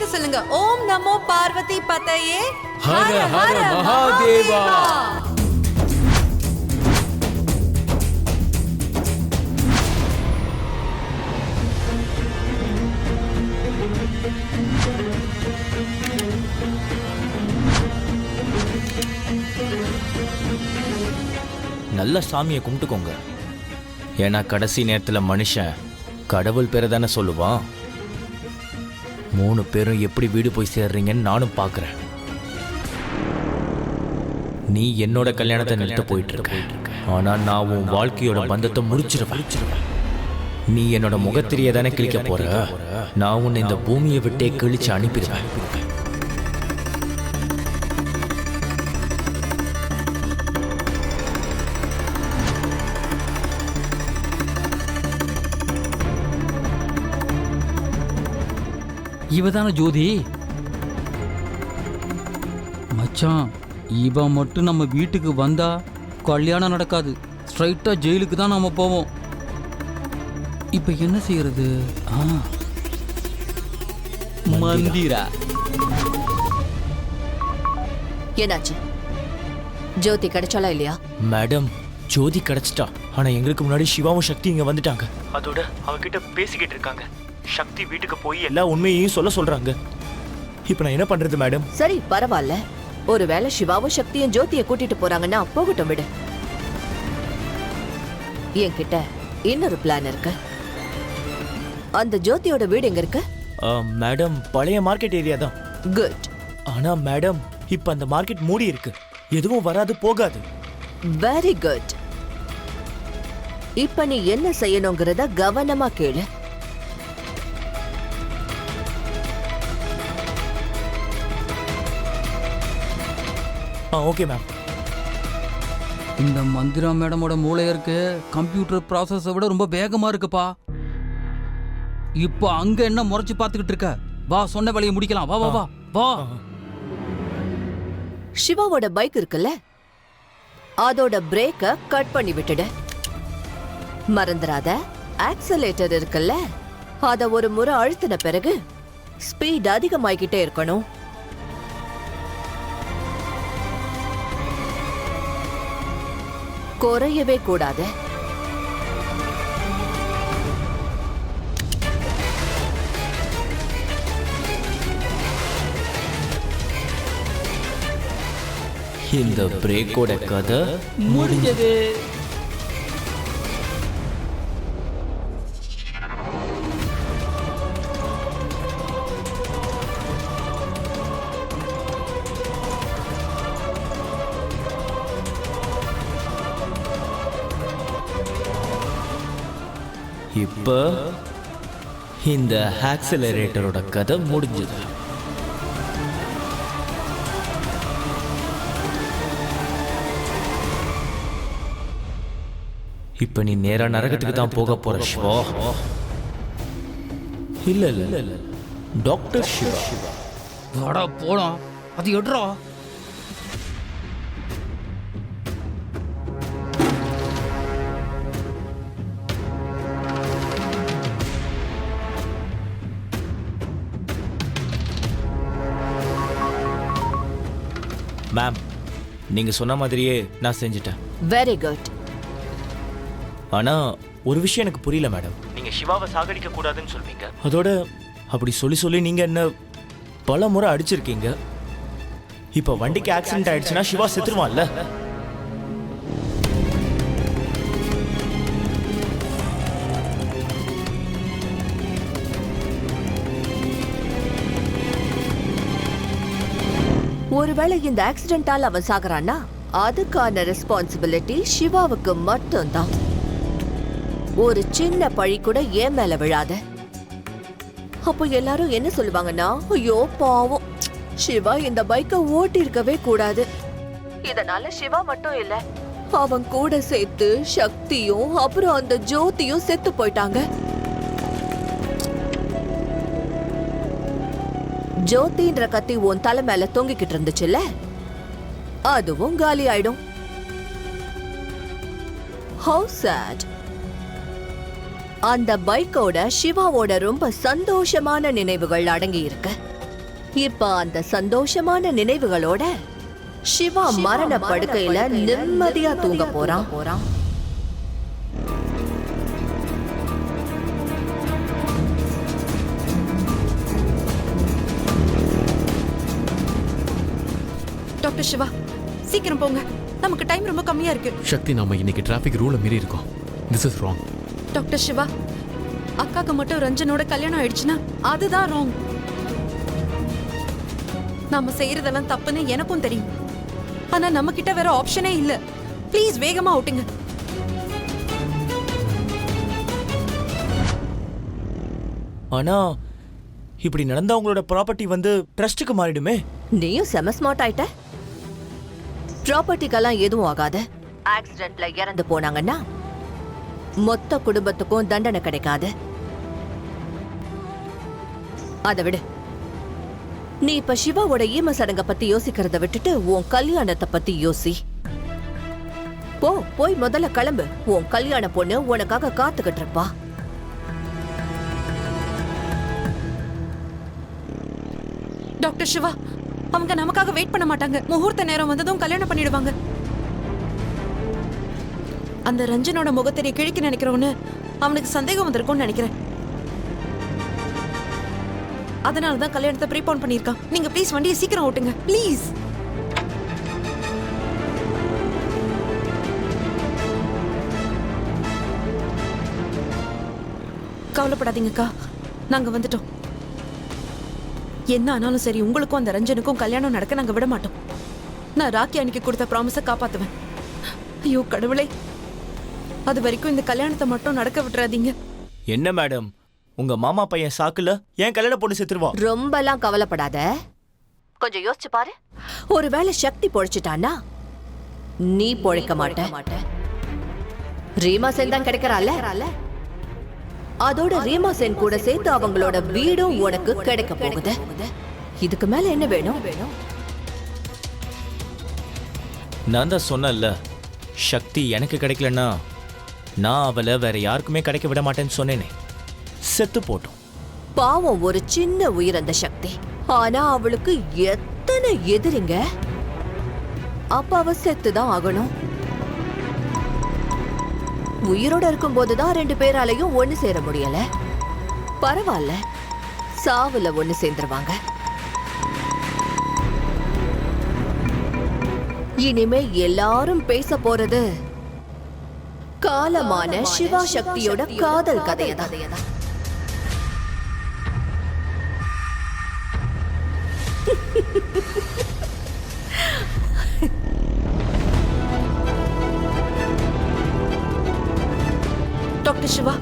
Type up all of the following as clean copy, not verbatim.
சேர்ந்து சொல்லுங்க. ஓம் நமோ பார்வதி பதையே ஹர ஹர மகாதேவா. நல்ல சாமியை கும்பிட்டுக்கோங்க. ஏன்னா கடைசி நேரத்தில் மனுஷன் கடவுள் பேரை தானே சொல்லுவான். 3 பேரும் எப்படி வீடு போய் சேர்றீங்கன்னு நானும் பார்க்குறேன். நீ என்னோட கல்யாணத்தை நிறுத்த போயிட்டு இருக்க. ஆனால் நான் உன் வாழ்க்கையோட பந்தத்தை முடிச்சிருவேன். நீ என்னோட முகத்திரியை தானே கிழிக்க போற. நான் உன்னை இந்த பூமியை விட்டே கிழிச்சு அனுப்பிடுவேன். இவதான ஜோதி மச்சான். இவ மட்டும் நம்ம வீட்டுக்கு வந்தா கல்யாணம் நடக்காது. ஸ்ட்ரைட்டா ஜெயிலுக்கு தான் நாம போவோம். இப்ப என்ன செய்யறது? மந்திரா. என்னாச்சு? ஜோதி கிடைச்சாலா இல்லையா? மேடம், ஜோதி கிடைச்சிட்டா. ஆனா எங்களுக்கு முன்னாடி சிவாவும் சக்தி இங்க வந்துட்டாங்க. அதோட அவகிட்ட பேசிக்கிட்டு இருக்காங்க. சக்தி வீட்டுக்கு போய் எல்லா உண்மையையும் சொல்றாங்க. இப்ப நான் என்ன பண்றது மேடம்? சரி பரவாயில்ல. ஒருவேளை சிவாவும் சக்தியும் ஜோதியை கூட்டிட்டு போறாங்கன்னா போகட்டும், விடு. என்கிட்ட இன்னொரு பிளான் இருக்கு. அந்த ஜோதியோட வீடு எங்க இருக்கு? மேடம், பழைய மார்க்கெட் ஏரியா தான். குட். ஆனா மேடம், இப்ப அந்த மார்க்கெட் மூடி இருக்கு. எதுவும் வராது போகாது. Very good. இப்ப நீ என்ன செய்யணுங்கிறத கவனமா கேளு. Okay ma'am. இந்த மந்திரா மேடமோட மூளை இருக்கு கம்ப்யூட்டர் ப்ராசஸை விட ரொம்ப வேகமா இருக்குப்பா. இப்போ அங்க என்ன முறைச்சு பார்த்துக்கிட்டு இருக்க? வா, சொன்ன வேலையை முடிக்கலாம். வா வா வா வா. சிவாவோட பைக் இருக்குல்ல, அதோட பிரேக்க கட் பண்ணி விட்டுடு. மறந்துடாத, ஆக்சலேட்டர் இருக்குல்ல, அத ஒரு முறை அழுத்தின பிறகு ஸ்பீட் அதிகமாகிக்கிட்டே இருக்கணும். குறையவே கூடாது. இந்த பிரேக்கோட கதை முடிஞ்சது. இப்ப இந்த ஆக்சிலரேட்டரோட கதை முடிஞ்சது. இப்ப நீ நேரா நரகத்துக்கு தான் போக போற சிவா. இல்ல இல்ல இல்ல, டாக்டர் சிவா. வாடா போலாம். அது எடுறா. மேம், நீங்க சொன்ன மாதிரியே நான் செஞ்சுட்டேன். Very good. ஆனா ஒரு விஷயம் எனக்கு புரியல மேடம். நீங்க சிவாவை சாகடிக்க கூடாதுன்னு சொல்வீங்க. அதோட அப்படி சொல்லி நீங்க என்ன பல முறை அடிச்சிருக்கீங்க. இப்ப வண்டிக்கு ஆக்சிடென்ட் ஆயிடுச்சுன்னா சிவா செத்துருவான்ல. ஒருவேளை இந்த ஆக்சிடென்டால அவன் சாகுறான்னா அதுக்கான ரெஸ்பான்சிபிலிட்டி சிவாவுக்கு மட்டும்தான். ஒரு சின்ன பழி கூட ஏன் மேல விழாத. அப்போ எல்லாரும் என்ன சொல்லுவாங்கன்னா, ஐயோ பாவம், சிவா இந்த பைக்கை ஓட்டி இருக்கவே கூடாது. இதனால சிவா மட்டும் இல்ல, அவன் கூட சேர்த்து சக்தியும் அப்புறம் அந்த ஜோதியும் செத்து போயிட்டாங்க. ஜோதின்ற கத்தி உன் தலை மேல தொங்கிக்கிட்டு இருந்துச்சுல்ல, அதுவும் காலி ஆயிடும். How sad. அந்த பைக்கோட சிவாவோட ரொம்ப சந்தோஷமான நினைவுகள் அடங்கி இருக்கு. இப்ப அந்த சந்தோஷமான நினைவுகளோட சிவா மரண படுக்கையில நிம்மதியா தூங்க போறான். டாக்டர் சிவா சீக்கிரம் போங்க, நமக்கு டைம் ரொம்ப கம்மியா இருக்கு. சக்தி, நாம இன்னைக்கு டிராஃபிக் ரூலை மீறி இருக்கோம். This is wrong. Doctor Siva, அக்காக்கு மட்டும் ரஞ்சனோட கல்யாணம் ஆயிடுச்சுன்னா அதுதான் ராங். நாம செய்யறதெல்லாம் தப்புன்னு எனக்கும் தெரியும். ஆனா நம்ம கிட்ட வேற ஆப்ஷனே இல்ல. ப்ளீஸ் வேகமா ஓட்டுங்க. ஆனா இப்படி நடந்தா உங்களோட ப்ராப்பர்ட்டி வந்து ட்ரஸ்ட்டுக்கு மாறிடுமே. நீயும் செம ஸ்மார்ட் ஆயிட்ட. ப்ராப்பர்ட்டிக்கெல்லாம் எதுவும் ஆகாது. ஆக்சிடென்ட்ல இறந்து போனாங்கன்னா மொத்த குடும்பத்துக்கும் தண்டனை கிடைக்காது. அதை விடு. நீ இப்ப சிவாவோட ஈம சடங்கை பத்தி யோசிக்கிறத விட்டுட்டு உன் கல்யாணத்தை பத்தி யோசி. போய் முதல்ல கிளம்பு. உன் கல்யாண பொண்ணு உனக்காக காத்துக்கிட்டு இருப்பா. டாக்டர் சிவா, அவங்க நமக்காக வெயிட் பண்ண மாட்டாங்க. முகூர்த்த நேரம் வந்ததும் கல்யாணம் பண்ணிடுவாங்க. அந்த ரஞ்சனோட முகத்தை கிழிக்க நினைக்கிறவனு அவனுக்கு சந்தேகம் வந்திருக்கும்னு நினைக்கிறேன். அதனாலதான் கல்யாணத்தை ப்ரீபோன் பண்ணிருக்கான். நீங்க ப்ளீஸ் வண்டியை சீக்கிரம் ஓட்டுங்க ப்ளீஸ். கவலைப்படாதீங்கக்கா, நாங்க வந்துட்டோம். என்ன ஆனாலும் சரி, உங்களுக்கும் அந்த ரஞ்சனுக்கும் கல்யாணம் நடக்க நாங்க விட மாட்டோம். நான் ராக்கி அன்னைக்கு கொடுத்த ப்ராமிஸை காப்பாத்துவேன். ஐயோ கடவுளே, அது வரைக்கும் இந்த கல்யாணத்தை மட்டும் நடக்க விட்டுறாதீங்க. என்ன மேடம், உங்க மாமா பையன் சாக்குல ஏன் கல்யாண பொண்ணு செத்துருவா? ரொம்பலாம் கவலைப்படாத. கொஞ்சம் யோசிச்சு பாரு. ஒருவேளை சக்தி பொழைச்சிட்டான்னா நீ பொழைக்க மாட்ட. ரீமா சென் தான் கிடைக்கிறாள். அதோட ரீமா சென் கூட சேர்த்து அவங்களோட வீடும் உனக்கு கிடைக்க போகுது. இதுக்கு மேல என்ன வேணும்? நான் தான் சொன்னேன்ல, சக்தி எனக்கு கிடைக்கலன்னா நான் அவளை வேற யாருக்குமே கிடைக்க விட மாட்டேன்னு சொன்னேனே. செத்து போட்டோம். பாவம், ஒரு சின்ன உயிர் அந்த சக்தி. ஆனா அவளுக்கு எத்தனை எதிரிங்க. அப்ப அவ செத்துதான் ஆகணும். உயிரோட இருக்கும் போதுதான் 2 பேராலையும் ஒண்ணு சேர முடியல. பரவாயில்ல, சாவுல ஒண்ணு சேர்ந்துருவாங்க. இனிமே எல்லாரும் பேச போறது காலமான சிவா சக்தியோட காதல் கதையதான். டாக்டர் சிவா,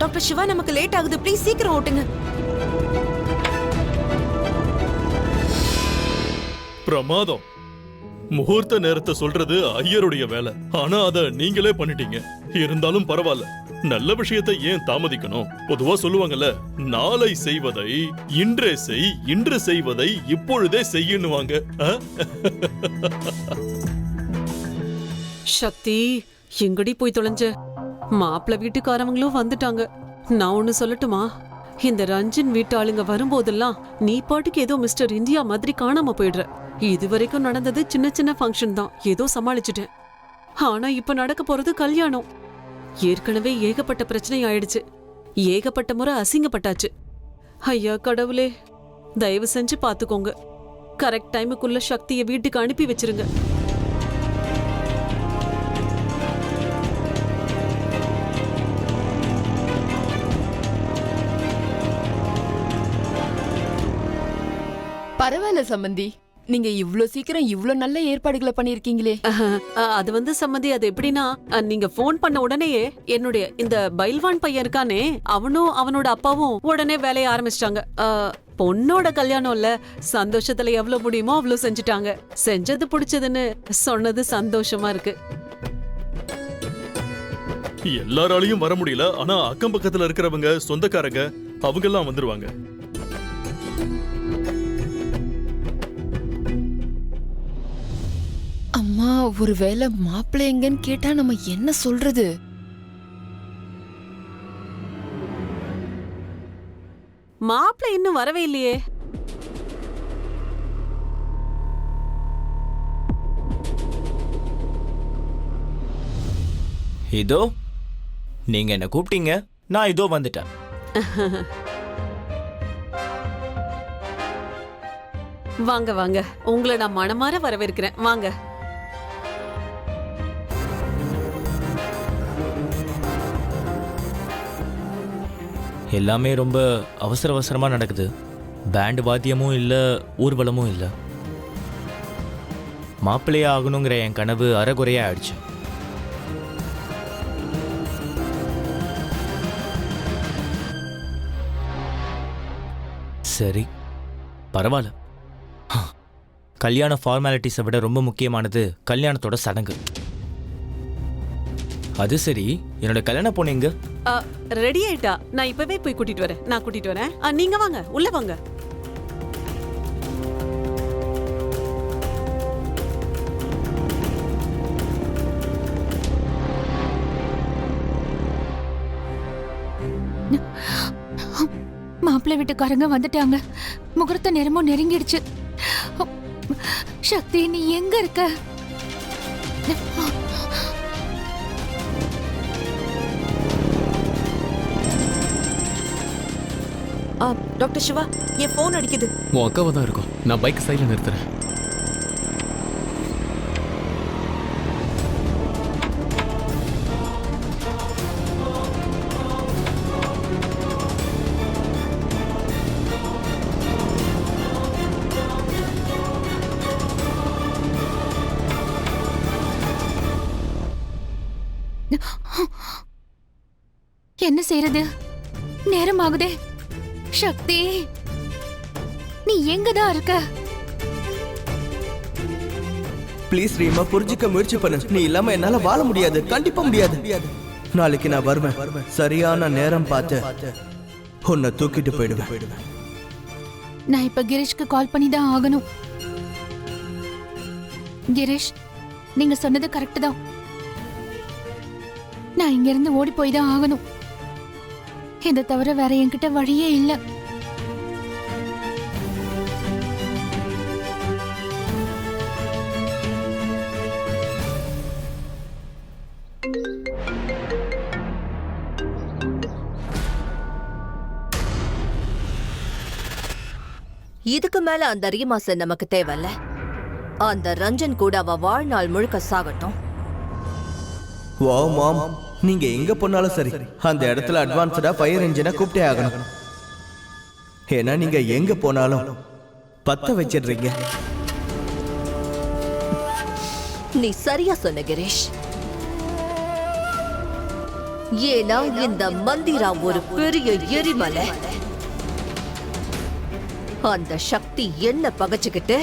டாக்டர் சிவா, நமக்கு லேட் ஆகுது. ப்ளீஸ் சீக்கிரம் ஓட்டுங்க. பிரமாதம். முகூர்த்த நேரத்தை சொல்றது ஐயருடைய வேலை. ஆனா அத நீங்களே பண்ணிட்டீங்க. இருந்தாலும் பரவாயில்ல. நல்ல விஷயத்தை ஏன் தாமதிக்கணும்? பொதுவா சொல்லுவாங்கல்ல, நாளை செய்வதை இன்றே செய், இன்று செய்வதை இப்பொழுதே செய்யணுவாங்க. சக்தி, எங்கடி போய் தொலைஞ்ச? மாப்பிள்ள வீட்டுக்காரவங்களும் வந்துட்டாங்க. நான் ஒண்ணு சொல்லட்டுமா? இந்த ரஞ்சன் வீட்டு ஆளுங்க வரும்போதெல்லாம் நீ பாட்டுக்கு ஏதோ மிஸ்டர் இந்தியா மாதிரி காணாம போயிடுற. இது வரைக்கும் நடந்தது சின்ன சின்ன ஃபங்க்ஷன் தான், ஏதோ சமாளிச்சுட்டேன். ஆனா இப்ப நடக்க போறது கல்யாணம். ஏற்கனவே ஏகப்பட்ட பிரச்சனை ஆயிடுச்சு. ஏகப்பட்ட முறை அசிங்கப்பட்டாச்சு. ஐயா கடவுளே, தயவு செஞ்சு பாத்துக்கோங்க. கரெக்ட் டைமுக்குள்ள சக்தியை வீட்டுக்கு அனுப்பி வச்சிருங்க. பரவாயில்ல சம்பந்தி, நீங்க இவ்ளோ சீக்கிரம் இவ்ளோ நல்ல ஏற்பாடுகளை பண்ணிருக்கீங்களே. அது வந்து சம்மந்தி, அது எப்படின்னா, நீங்க போன் பண்ண உடனேயே என்னுடைய இந்த பைல்வான் பையன் இருக்கானே, அவனும் அவனோட அப்பாவும் உடனே வேலைய ஆரம்பிச்சிட்டாங்க. பொண்ணோட கல்யாணம்ல சந்தோஷத்துல எவ்வளவு முடியுமோ அவ்வளவு செஞ்சுட்டாங்க. செஞ்சது பிடிச்சதுன்னு சொன்னது சந்தோஷமா இருக்கு. எல்லாராலையும் வர முடியல. ஆனா அக்கம் பக்கத்துல இருக்கிறவங்க, சொந்தக்காரங்க, அவங்க எல்லாம் வந்துருவாங்க. அம்மா, ஒருவேளை மாப்பிள்ளை எங்கன்னு கேட்டா நம்ம என்ன சொல்றது? மாப்பிள்ளை இன்னும் வரவே இல்லையே. இதோ நீங்க என்ன கூப்பிட்டீங்க, நான் இதோ வந்துட்டேன். வாங்க வாங்க, உங்களை நான் மனமார வரவேற்கிறேன். வாங்க. எல்லாமே ரொம்ப அவசர அவசரமா நடக்குது. பேண்ட் வாத்தியமும் இல்ல, ஊர்வலமும் இல்ல. மாப்பிள்ளையா ஆகணுங்கிற என் கனவு அறகுறையா ஆயிடுச்சு. சரி, பரவாயில்ல. கல்யாண ஃபார்மாலிட்டிஸை விட ரொம்ப முக்கியமானது கல்யாணத்தோட சடங்கு. அது சரி, என்னோட கல்யாண பொண்ணு எங்க? ரெடி ஆயிட்டா, நான் இப்பவே போய் கூட்டிட்டு வரேன். நான் கூட்டிட்டு வரேன். நீங்க வாங்க, உள்ள வாங்க. மாப்பிள்ளை வீட்டுக்காரங்க வந்துட்டாங்க. முகூர்த்த நேரமும் நெருங்கிடுச்சு. சக்தி, நீ எங்க இருக்க? டாக்டர் சிவா, என் போன் அடிக்குது. உன் அக்காவை தான் இருக்கும். நான் பைக் சைடில் நிறுத்துறேன். என்ன செய்யறது? நேரம் ஆகுதே. சக்தி, நீ எங்கதான் இருக்க? ப்ளீஸ் ரீமா, புரிஞ்சுக்க முயற்சி பண்ணு. நீ இல்லாம என்னால வாழ முடியாது. கண்டிப்பா முடியாது. நாளைக்கு நான் வருவேன். சரியான நேரம் பார்த்து உன்னை தூக்கிட்டு போயிடுவேன். நான் இப்ப கிரீஷ்க்கு கால் பண்ணி தான் ஆகணும். கிரீஷ், நீங்க சொன்னது கரெக்ட் தான். நான் இங்க இருந்து ஓடி போய் தான் ஆகணும். இதை தவிர வேற என்கிட்ட வழியே இல்ல. இதுக்கு மேல அந்த ரீமாசன் நமக்கு தேவையில்ல. அந்த ரஞ்சன் கூட அவ வாழ்நாள் முழுக்க சாகட்டும். வா மாம், நீங்க எங்க போனாலும் சரி, அந்த இடத்துல அட்வான்ஸ்டா ஃபயர் இன்ஜினை கூப்பிட்டே ஆகணும். ஏன்னா நீங்க எங்க போனாலும் பத்த வச்சிடுறீங்க. நீ சரியா சொன்ன கிரீஷ். ஏன்னா இந்த மந்திரா ஒரு பெரிய எரிமலை. அந்த சக்தி என்ன பகச்சுக்கிட்டு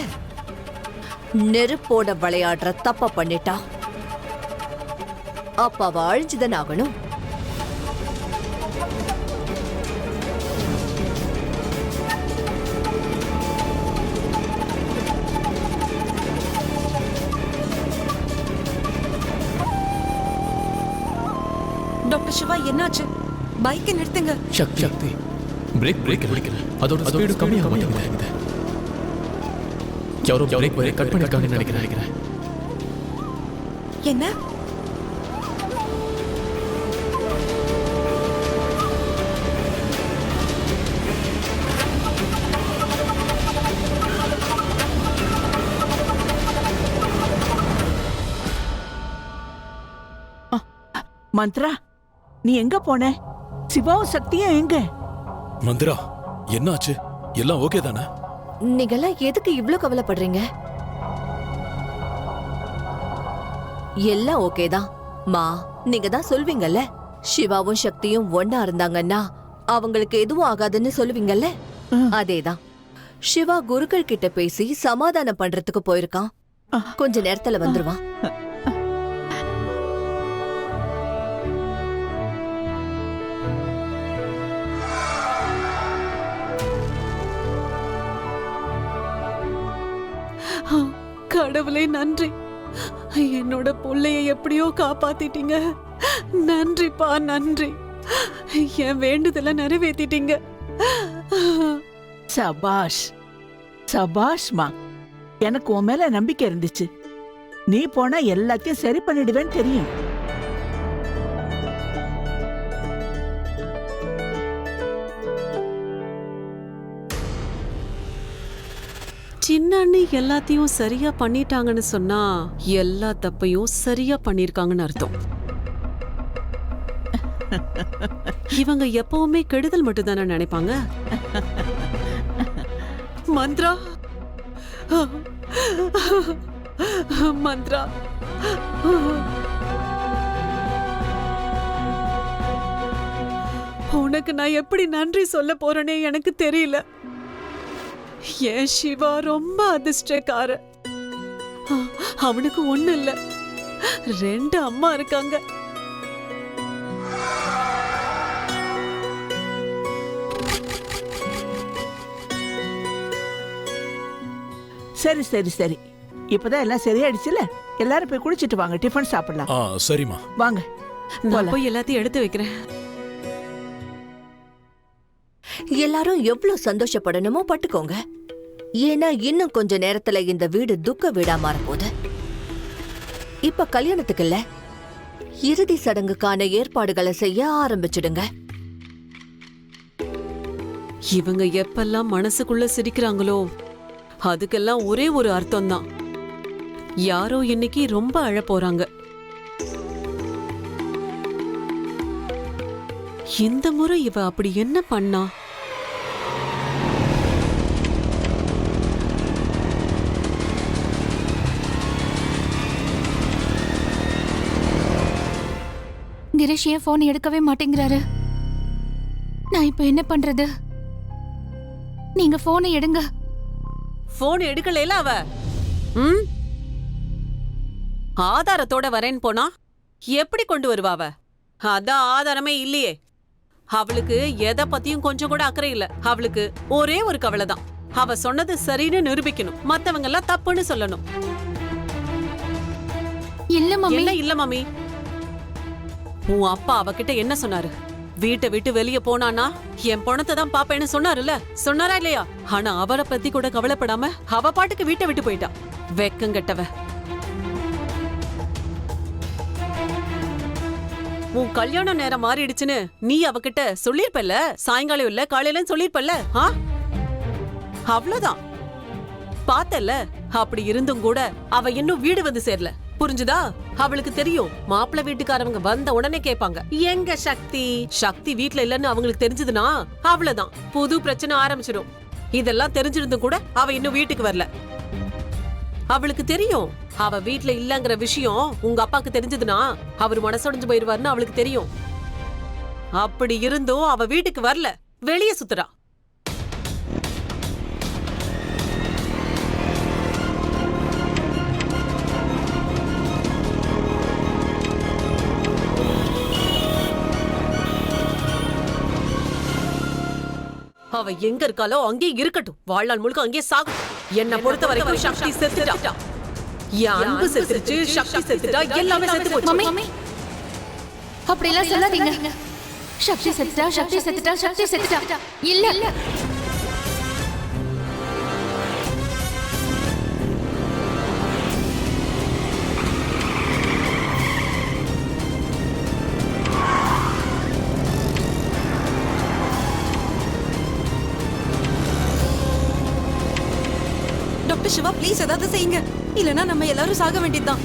நெருப்போட விளையாடுற தப்ப பண்ணிட்டா. அப்ப அவ அழிஞ்சுதான் ஆகணும். டாக்டர் சிவா, என்னாச்சு? பைக்கை நிறுத்துங்க. சக்தி, பிரேக் பிடிக்கல. அதோட ஸ்பீடு கம்மியாக மாட்டேங்குது. யாரோ பிரேக் வரை கட் பண்ணிருக்காங்கன்னு நினைக்கிறேன். என்ன? மந்த்ரா, நீ எங்க போன? சிவாவும் சக்தியும் எங்க? மந்திரா, என்னாச்சு? எல்லாம் ஓகே தானே? நீங்கெல்லாம் எதுக்கு இவ்ளோ கவலைப்படுறீங்க? எல்லாம் ஓகே தான். மா, நீங்க தான் சொல்வீங்கல்ல, சிவாவும் சக்தியும் ஒன்னா இருந்தாங்கன்னா அவங்களுக்கு எதுவும் ஆகாதுன்னு சொல்லுவீங்கல்ல. அதேதான். சிவா குருக்கள் கிட்ட பேசி சமாதானம் பண்றதுக்கு போயிருக்கான். கொஞ்ச நேரத்துல வந்துருவான். கடவுளே நன்றி. என்னோட புள்ளைய எப்படியோ காப்பாத்திட்டீங்க. நன்றிப்பா, நன்றி. என் வேண்டுதல நிறைவேத்திட்டீங்க. சபாஷ் சபாஷ்மா. எனக்கு உன் மேல நம்பிக்கை இருந்துச்சு. நீ போனா எல்லாத்தையும் சரி பண்ணிடுவேன்னு தெரியும். சின்ன அண்ணி எல்லாத்தையும் சரியா பண்ணிட்டாங்கன்னு சொன்னா எல்லா தப்பையும் சரியா பண்ணிருக்காங்கன்னு அர்த்தம். இவங்க எப்பவுமே கெடுதல் மட்டும் தானே நினைப்பாங்க. மந்த்ரா மந்த்ரா உனக்கு நான் எப்படி நன்றி சொல்ல போறேனே எனக்கு தெரியல. ஏன் சிவா ரொம்ப அதிர்ஷ்டக்கார. அவனுக்கு ஒண்ணு இல்ல, 2 அம்மா இருக்காங்க. சரி சரி சரி, இப்பதான் எல்லாம் சரியாயிடுச்சுல. எல்லாரும் போய் குளிச்சிட்டு வாங்க, டிஃபன் சாப்பிடலாம். சரிம்மா. வாங்க, நான் போய் எல்லாத்தையும் எடுத்து வைக்கிறேன். எல்லாரும் எவ்வளவு சந்தோஷப்படணுமோ பட்டுக்கோங்க. ஏன்னா இன்னும் கொஞ்ச நேரத்துல இந்த வீடு துக்க வீடா மாறப்போகுது. இப்ப கல்யாணத்துக்கு இல்ல, இறுதி சடங்குக்கான ஏற்பாடுகளை செய்ய ஆரம்பிச்சிடுங்க. இவங்க எப்பெல்லாம் மனசுக்குள்ள சிரிக்கிறாங்களோ அதுக்கெல்லாம் ஒரே ஒரு அர்த்தம் தான். யாரோ இன்னைக்கு ரொம்ப அழ போறாங்க. இந்த முறை இவ அப்படி என்ன பண்ணா? கிரீஷ் ஏன் போன் எடுக்கவே மாட்டேங்கிறாரு? நான் இப்ப என்ன பண்றது? நீங்க போனை எடுங்க. போன் எடுக்கல அவ. ஆதாரத்தோட வரேன்னு போனா எப்படி கொண்டு வருவா அவ? அதான் ஆதாரமே இல்லையே. அவளுக்கு எதை பத்தியும் கொஞ்சம் கூட அக்கறை இல்ல. அவளுக்கு ஒரே ஒரு கவலை தான், அவ சொன்னது சரின்னு நிரூபிக்கணும், மத்தவங்க எல்லாம் தப்புன்னு சொல்லணும். இல்ல மம்மி. இல்ல மம்மி, உன் அப்பா அவகிட்ட என்ன சொன்னாரு? வீட்டை விட்டு வெளியே போனானா என் பணத்தை தான் பாப்பேன்னு சொன்னாருல்ல, சொன்னாரா இல்லையா? ஆனா அவரை பத்தி கூட கவலைப்படாம அவ பாட்டுக்கு வீட்டை விட்டு போயிட்டா. வெக்கங்கெட்டவ. உன் கல்யாண நேரம் மாறிடுச்சுன்னு நீ அவகிட்ட சொல்லிருப்பல்ல, சாயங்காலம் இல்ல காலையில சொல்லிருப்பல்ல. அவ்வளவுதான். பார்த்தல, அப்படி இருந்தும் கூட அவ இன்னும் வீடு வந்து சேரல. புரிஞ்சுதா? அவளுக்கு தெரியும் மாப்பிள்ளை வீட்டுக்காரவங்க வந்த உடனே கேட்பாங்க, எங்க சக்தி? சக்தி வீட்ல இல்லன்னு அவங்களுக்கு தெரிஞ்சதுன்னா அவ்வளவுதான், புது பிரச்சனை ஆரம்பிச்சிடும். இதெல்லாம் தெரிஞ்சிருந்தும் கூட அவ இன்னும் வீட்டுக்கு வரல. அவளுக்கு தெரியும் அவ வீட்ல இல்லங்கிற விஷயம் உங்க அப்பாக்கு தெரிஞ்சதுன்னா அவர் மனசொடைஞ்சு போயிருவாருன்னு அவளுக்கு தெரியும். அப்படி இருந்தும் அவ வீட்டுக்கு வரல, வெளியே சுத்துறா. அவ எங்க இருக்காளோ அங்கே இருக்கட்டும், வாழ்நாள் முழுக்க அங்கே சாகும். என்ன பொறுத்த வரைக்கும் சக்தி செத்துட்டா. என் அன்பு செத்துருச்சு, சக்தி செத்துட்டா, எல்லாமே செத்து போச்சு. மம்மி அப்படி எல்லாம் சொல்லாதீங்க. சக்தி செத்துட்டா, சக்தி செத்துட்டா, சக்தி செத்துட்டா. இல்ல இல்ல, டாக்டர் சிவா ப்ளீஸ் ஏதாவது செய்யுங்க, இல்லனா நம்ம எல்லாரும் சாக வேண்டியதுதான்.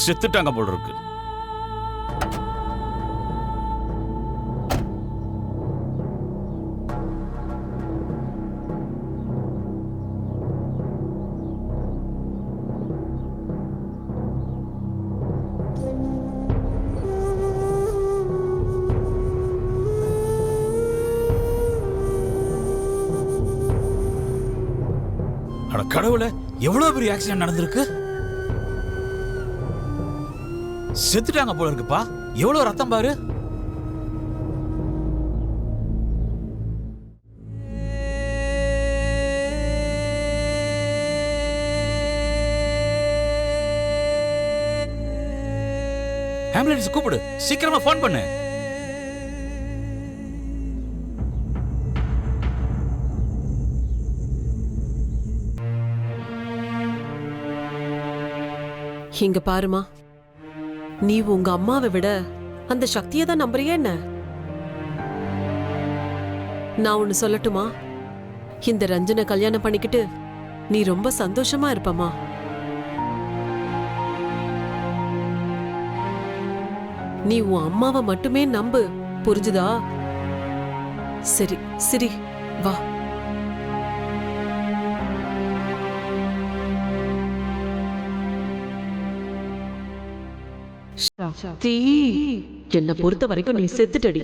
செத்துட்டாங்க போல இருக்கு. கடவுளே, எவ்வளவு பெரிய ஆக்சிடென்ட் நடந்திருக்கு. செத்துட்டாங்க போல இருக்குப்பா. எவ்வளவு ரத்தம் பாரு. ஆம்புலன்ஸ் கூப்பிடு, சீக்கிரமா ஃபோன் பண்ணு. இங்க பாருமா, நீ உங்க அம்மாவை விட அந்த சக்தியை தான் நம்புறியா என்ன? நான் ஒன்னு சொல்லட்டுமா? இந்த ரஞ்சனை கல்யாணம் பண்ணிக்கிட்டு நீ ரொம்ப சந்தோஷமா இருப்பமா. நீ உன் அம்மாவை மட்டுமே நம்பு, புரிஞ்சுதா? சரி சரி, வா. என்ன பொறுத்த வரைக்கும் நீ செத்துட்டடி.